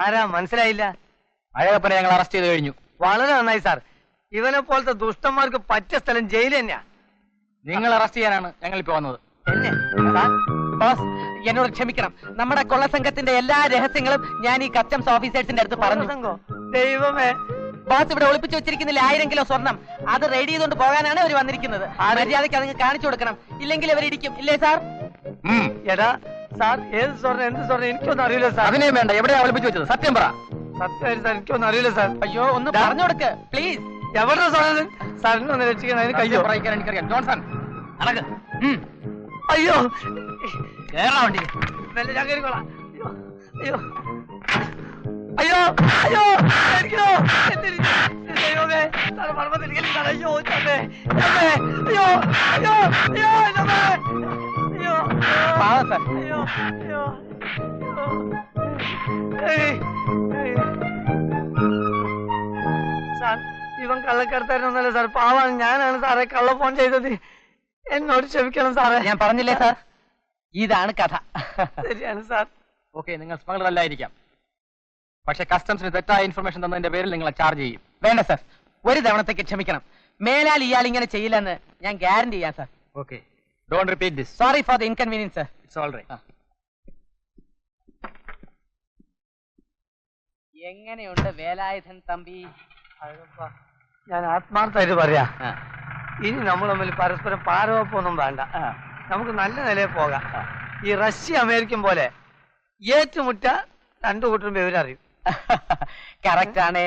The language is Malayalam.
ആരാ മനസ്സിലായില്ല? അഴകപ്പനെ ഞങ്ങൾ അറസ്റ്റ് ചെയ്ത് കഴിഞ്ഞു. വളരെ നന്നായി സാർ. ഇവനെ പോലത്തെ ദുഷ്ടന്മാർക്ക് പറ്റിയ സ്ഥലം ജയിൽ തന്നെയാ. നിങ്ങൾ അറസ്റ്റ് ചെയ്യാനാണ് ഞങ്ങൾ ഇപ്പൊ വന്നത്. എന്നെ ബോസ്, എന്നോട് ക്ഷമിക്കണം. നമ്മുടെ കൊള്ള സംഘത്തിന്റെ എല്ലാ രഹസ്യങ്ങളും ഞാൻ ഈ കസ്റ്റംസ് ഓഫീസേഴ്സിന്റെ അടുത്ത് പറഞ്ഞു. ദൈവമേ, ബോസ് ഇവിടെ ഒളിപ്പിച്ചു വെച്ചിരിക്കുന്നില്ല 1000 കിലോ സ്വർണം. അത് റെഡി ചെയ്തുകൊണ്ട് പോകാനാണ് അവർ വന്നിരിക്കുന്നത്. മര്യാദയ്ക്ക് അത് കാണിച്ചു കൊടുക്കണം, ഇല്ലെങ്കിൽ അവരിടിക്കും. ഇല്ലേ സാർ? എടാ സാർ, ഏത് സ്വർണ്ണം എന്ത് സ്വർണ്ണം എനിക്കൊന്നും അറിയില്ല സാർ. അതിനെ വേണ്ട, എവിടെയാ ഒളിപ്പിച്ചു വെച്ചത്? സത്യം പറ. സത്യമായിട്ട് സാർ എനിക്കൊന്നും അറിയില്ല സാർ. അയ്യോ, ഒന്ന് പറഞ്ഞു കൊടുക്ക് പ്ലീസ്. എവിടെ സ്വർണ്ണം? സാറിനെ ഒന്ന് രക്ഷിക്കണം, അതിന് കയ്യോ? എനിക്കറിയാം. ജോൺസൺ നടക്ക്. അയ്യോ, കേരള വണ്ടി ഞാൻ കയറിക്കോളാം. അയ്യോ അയ്യോ അയ്യോ എനിക്കോ ദൈവമേ, സാറ് മർമ്മത്തിരിക്കൽ സാർ. അയ്യോ ചമ്മേ, ചമ്മേ, അയ്യോ അയ്യോ അയ്യോ ചമ്മേ, അയ്യോ പാവം സാർ. അയ്യോ അയ്യോ സാർ, ഇവൻ കള്ളക്കടത്താരനൊന്നല്ല സാർ, പാവാണ്. ഞാനാണ് സാറെ കള്ള ഫോൺ ചെയ്തത്. എന്നോട് ക്ഷമിക്കണം സാറേ. ഞാൻ പറഞ്ഞില്ലേ സാർ, ഇതാണ് കഥ. ശരിയാണ് സാർ. ഓക്കെ, നിങ്ങൾ സ്മഗ്ലർ അല്ലായിരിക്കാം, പക്ഷെ കസ്റ്റംസിന് തെറ്റായ ഇൻഫർമേഷൻ തന്നതിന്റെ പേരിൽ നിങ്ങളെ ചാർജ് ചെയ്യും. വേണ്ട സാർ, ഒരു തവണത്തേക്ക് ക്ഷമിക്കണം. മേലാൽ ഇയാൾ ഇങ്ങനെ ചെയ്യില്ലെന്ന് ഞാൻ ഗ്യാരണ്ടി ചെയ്യാം sir. Okay, don't repeat this. Sorry for the inconvenience sir. It's all right. എങ്ങനെയുണ്ട് വേലായുധൻ തമ്പി? ഞാൻ ആത്മാർത്ഥമായിട്ട് പറയാ, ഇനി നമ്മൾ തമ്മിൽ പരസ്പരം പാരവപ്പൊന്നും വേണ്ട. നമുക്ക് നല്ല നിലയിൽ പോകാം. ഈ റഷ്യ അമേരിക്കൻ പോലെ ഏറ്റുമുട്ട രണ്ടു കൂട്ടരും വിവരറിയും. കറക്റ്റ് ആണ്.